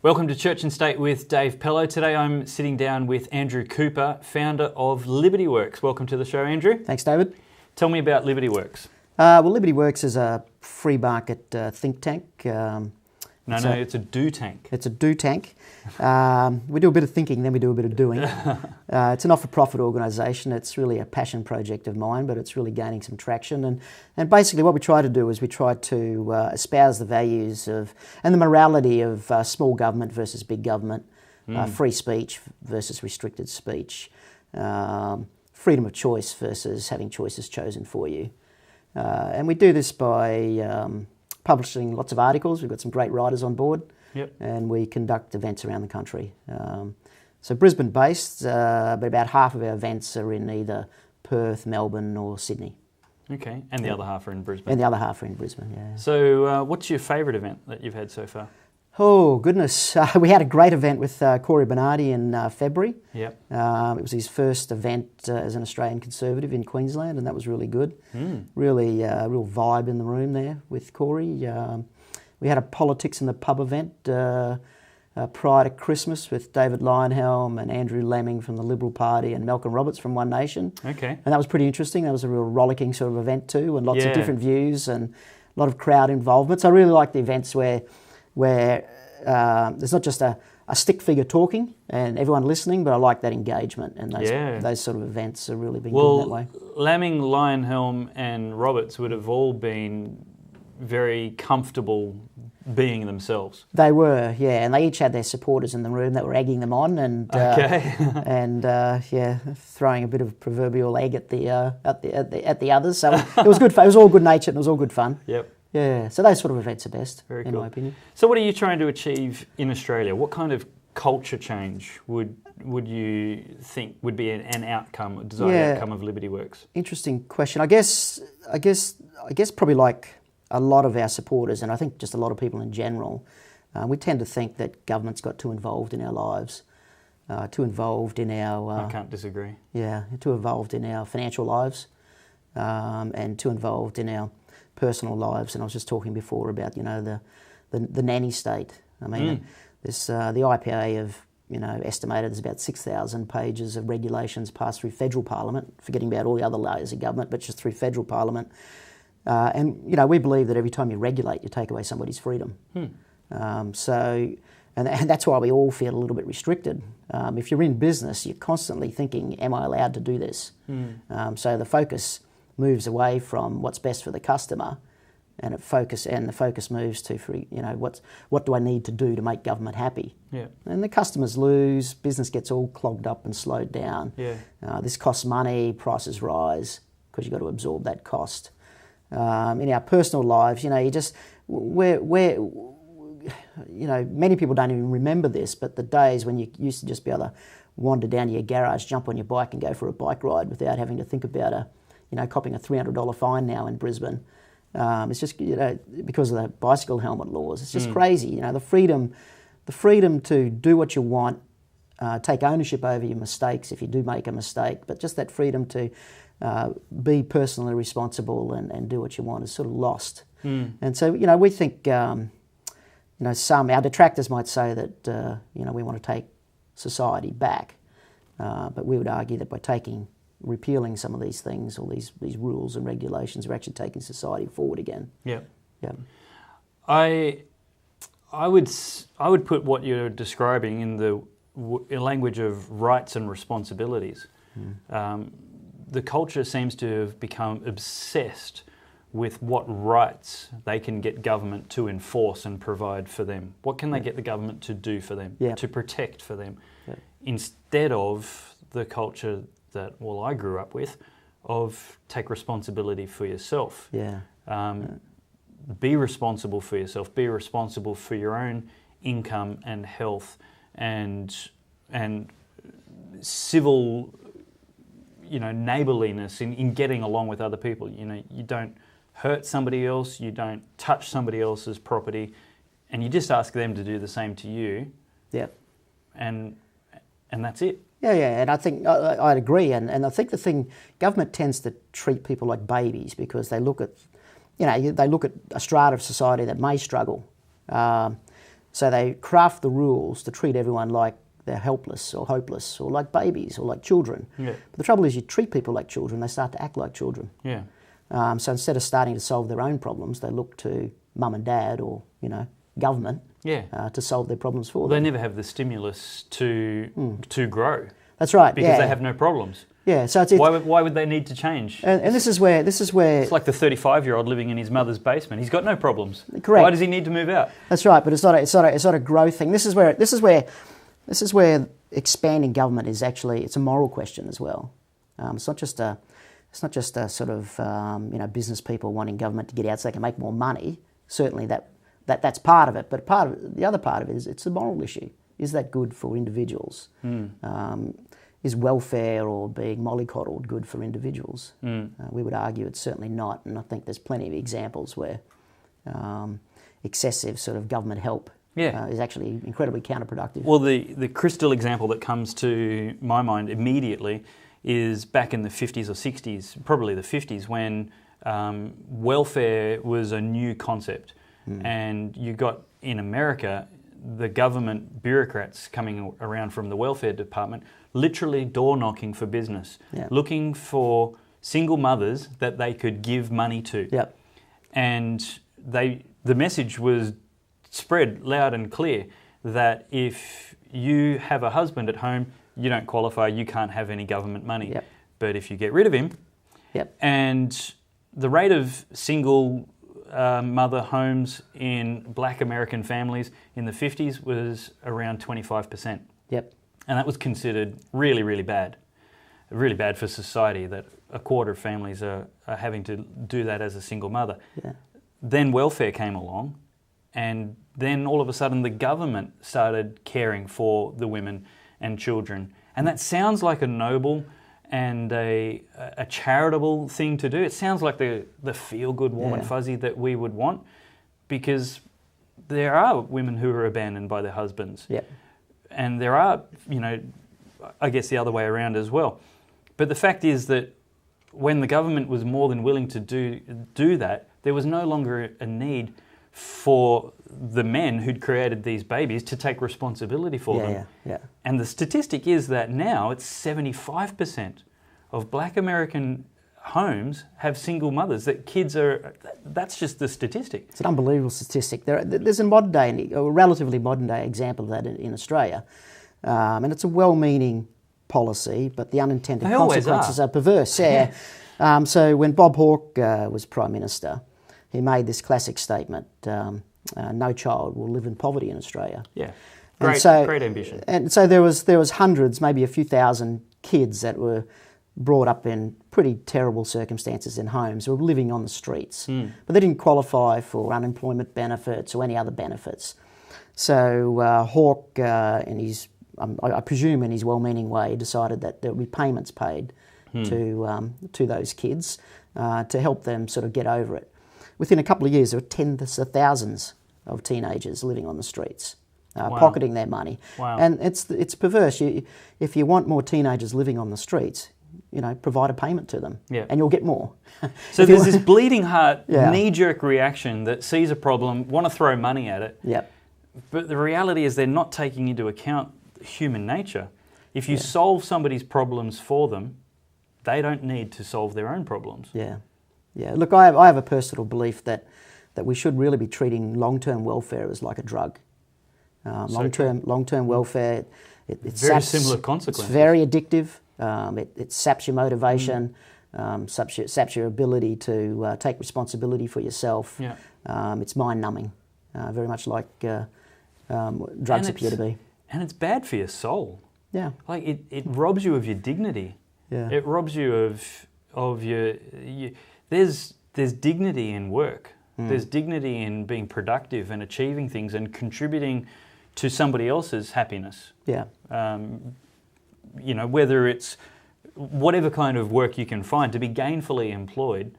Welcome to Church and State with Dave Pellowe. Today I'm sitting down with Andrew Cooper, founder of LibertyWorks. Welcome to the show, Andrew. Thanks, David. Tell me about LibertyWorks. Well, LibertyWorks is a free market think tank. It's a do tank. It's a do tank. We do a bit of thinking, then we do a bit of doing. It's a not-for-profit organisation. It's really a passion project of mine, but it's really gaining some traction. And basically what we try to do is we try to espouse the values of and the morality of small government versus big government, free speech versus restricted speech, freedom of choice versus having choices chosen for you. And we do this by publishing lots of articles. We've got some great writers on board. Yep. And we conduct events around the country. So Brisbane based, but about half of our events are in either Perth, Melbourne or Sydney. Okay, and the other half are in Brisbane. And the other half are in Brisbane, yeah. So what's your favourite event that you've had so far? Oh, goodness. We had a great event with Corey Bernardi in February. Yep. It was his first event as an Australian Conservative in Queensland, and that was really good. Really real vibe in the room there with Corey. We had a Politics in the Pub event prior to Christmas with David Lionhelm and Andrew Lemming from the Liberal Party and Malcolm Roberts from One Nation. Okay. And that was pretty interesting. That was a real rollicking sort of event too, and lots of different views and a lot of crowd involvement. So I really like the events where there's not just a stick figure talking and everyone listening, but I like that engagement, and those sort of events have really been good that way. Lemming, Lionhelm and Roberts would have all been very comfortable being themselves. They were, yeah, and they each had their supporters in the room that were egging them on, and throwing a bit of proverbial egg at the others. So it was good. It was all good natured and it was all good fun. Yep. Yeah, so those sort of events are best, Very in cool. my opinion. So what are you trying to achieve in Australia? What kind of culture change would you think would be an outcome, a desired outcome of LibertyWorks? Interesting question. I guess probably like a lot of our supporters, and I think just a lot of people in general, we tend to think that government's got too involved in our lives, too involved in our... I can't disagree. Yeah, too involved in our financial lives, and too involved in our personal lives. And I was just talking before about, the nanny state. I mean, this the IPA have, estimated there's about 6,000 pages of regulations passed through federal parliament, forgetting about all the other layers of government, but just through federal parliament. And we believe that every time you regulate, you take away somebody's freedom. And that's why we all feel a little bit restricted. If you're in business, you're constantly thinking, am I allowed to do this? So the focus moves away from what's best for the customer, and the focus moves to what do I need to do to make government happy? Yeah. And the customers lose, business gets all clogged up and slowed down. Yeah. This costs money, prices rise because you've got to absorb that cost. In our personal lives, many people don't even remember this, but the days when you used to just be able to wander down to your garage, jump on your bike and go for a bike ride without having to think about copping a $300 fine now in Brisbane. It's just, because of the bicycle helmet laws, it's just crazy. The freedom to do what you want, take ownership over your mistakes if you do make a mistake, but just that freedom to be personally responsible and do what you want is sort of lost. And so, we think, some, our detractors might say that, we want to take society back, but we would argue that by repealing some of these things, or these rules and regulations, we're actually taking society forward again. Yeah. Yeah. I would put what you're describing in the language of rights and responsibilities. The culture seems to have become obsessed with what rights they can get government to enforce and provide for them. What can they get the government to do for them, to protect for them, instead of the culture that I grew up with, of take responsibility for yourself. Be responsible for yourself. Be responsible for your own income and health and civil, neighbourliness in getting along with other people. You don't hurt somebody else. You don't touch somebody else's property, and you just ask them to do the same to you. Yeah. And that's it. Yeah, and I think I'd agree, and I think the thing, government tends to treat people like babies because they look at, they look at a strata of society that may struggle, So they craft the rules to treat everyone like they're helpless or hopeless or like babies or like children. Yeah. But the trouble is you treat people like children, they start to act like children. Yeah. So instead of starting to solve their own problems, they look to mum and dad or, government to solve their problems for them. They never have the stimulus to grow. That's right. Because they have no problems. Yeah. So it's why would they need to change? and this is where it's like the 35-year-old living in his mother's basement. He's got no problems. Correct. Why does he need to move out? That's right. But it's not a growth thing. This is where expanding government is actually, it's a moral question as well. It's not just a sort of business people wanting government to get out so they can make more money. Certainly that's part of it. But the other part of it is it's a moral issue. Is that good for individuals? Is welfare or being mollycoddled good for individuals? We would argue it's certainly not, and I think there's plenty of examples where excessive sort of government help is actually incredibly counterproductive. Well, the crystal example that comes to my mind immediately is back in the 50s or 60s, probably the 50s, when welfare was a new concept. And you got, in America, the government bureaucrats coming around from the welfare department, literally door knocking for business, looking for single mothers that they could give money to. Yep. And the message was spread loud and clear that if you have a husband at home, you don't qualify, you can't have any government money. Yep. But if you get rid of him, and the rate of single mother homes in black American families in the 50s was around 25%. Yep. And that was considered really, really bad. Really bad for society that a quarter of families are having to do that as a single mother. Yeah. Then welfare came along, and then all of a sudden the government started caring for the women and children. And that sounds like a noble and a charitable thing to do. It sounds like the feel-good, warm and fuzzy that we would want, because there are women who are abandoned by their husbands. Yep. And there are, I guess the other way around as well. But the fact is that when the government was more than willing to do that, there was no longer a need for the men who'd created these babies to take responsibility for them. Yeah. And the statistic is that now it's 75% of black American homes have single mothers. That's just the statistic. It's an unbelievable statistic. There's a relatively modern day example of that in Australia. And it's a well-meaning policy, but the unintended consequences are perverse. Yeah. So when Bob Hawke was Prime Minister, he made this classic statement, no child will live in poverty in Australia. Yeah, great ambition. And so there was hundreds, maybe a few thousand kids that were brought up in pretty terrible circumstances in homes, who were living on the streets. But they didn't qualify for unemployment benefits or any other benefits. So Hawke, I presume in his well-meaning way, decided that there would be payments paid to those kids to help them sort of get over it. Within a couple of years, there were tens of thousands of teenagers living on the streets, pocketing their money. Wow. And it's perverse. If you want more teenagers living on the streets, provide a payment to them, and you'll get more. So there's this bleeding heart, knee-jerk reaction that sees a problem, want to throw money at it. Yep. But the reality is they're not taking into account human nature. If you solve somebody's problems for them, they don't need to solve their own problems. Yeah. Look, I have a personal belief that we should really be treating long-term welfare as like a drug. Long-term welfare, similar consequences. It's very addictive. It saps your motivation, saps your ability to take responsibility for yourself. Yeah. It's mind-numbing, very much like drugs appear to be. And it's bad for your soul. Yeah. Like it robs you of your dignity. Yeah. It robs you of your there's dignity in work. There's dignity in being productive and achieving things and contributing to somebody else's happiness. Yeah. Whether it's whatever kind of work you can find, to be gainfully employed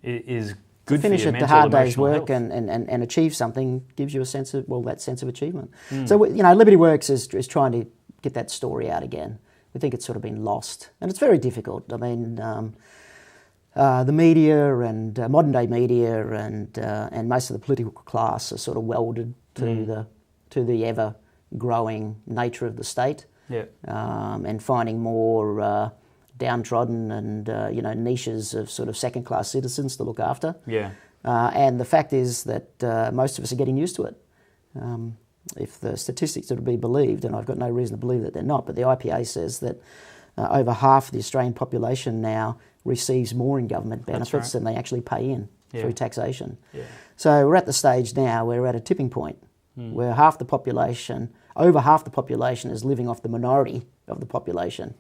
is good for your mental, emotional health. To finish the hard day's work and achieve something gives you a sense of achievement. So, LibertyWorks is trying to get that story out again. We think it's sort of been lost, and it's very difficult. I mean, the media and modern day media and most of the political class are sort of welded to to the ever-growing nature of the state, and finding more downtrodden and niches of sort of second-class citizens to look after. And the fact is that most of us are getting used to it. If the statistics are to be believed, and I've got no reason to believe that they're not, but the IPA says that over half of the Australian population now receives more in government benefits than they actually pay in through taxation. So we're at the stage now where we're at a tipping point where over half the population is living off the minority of the population.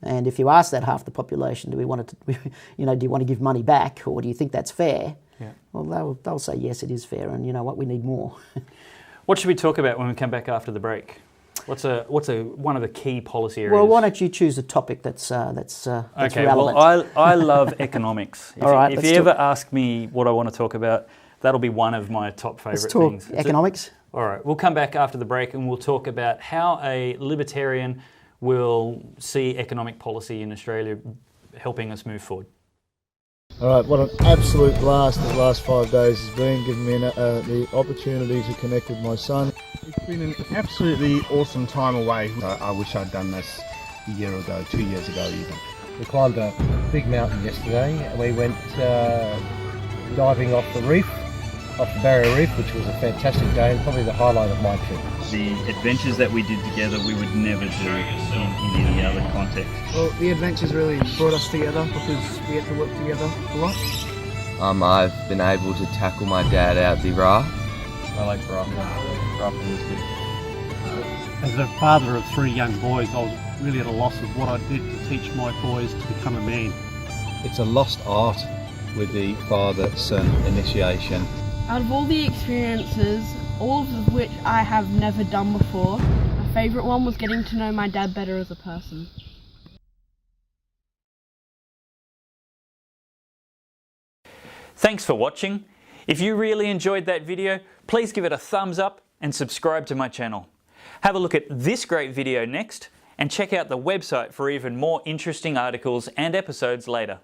And if you ask that half the population, do you want to give money back, or do you think that's fair? Well, they'll say yes, it is fair, and you know what, we need more. What should we talk about when we come back after the break? What's one of the key policy areas? Well, why don't you choose a topic that's okay, relevant? Well, I love economics. If you ever ask me what I want to talk about, that'll be one of my top favourite things. Economics. All right, we'll come back after the break and we'll talk about how a libertarian will see economic policy in Australia helping us move forward. All right, what an absolute blast the last 5 days has been, giving me the opportunity to connect with my son. It's been an absolutely awesome time away. I wish I'd done this a year ago, 2 years ago even. We climbed a big mountain yesterday and we went diving off the reef, off the Barrier Reef, which was a fantastic day and probably the highlight of my trip. The adventures that we did together we would never do in any other context. Well, the adventures really brought us together because we had to work together a lot. I've been able to tackle my dad out the raft. I like rafting. Rafting is good. As a father of 3 young boys, I was really at a loss of what I did to teach my boys to become a man. It's a lost art with the father-son initiation. Out of all the experiences, all of which I have never done before, my favourite one was getting to know my dad better as a person. Thanks for watching. If you really enjoyed that video, please give it a thumbs up and subscribe to my channel. Have a look at this great video next and check out the website for even more interesting articles and episodes later.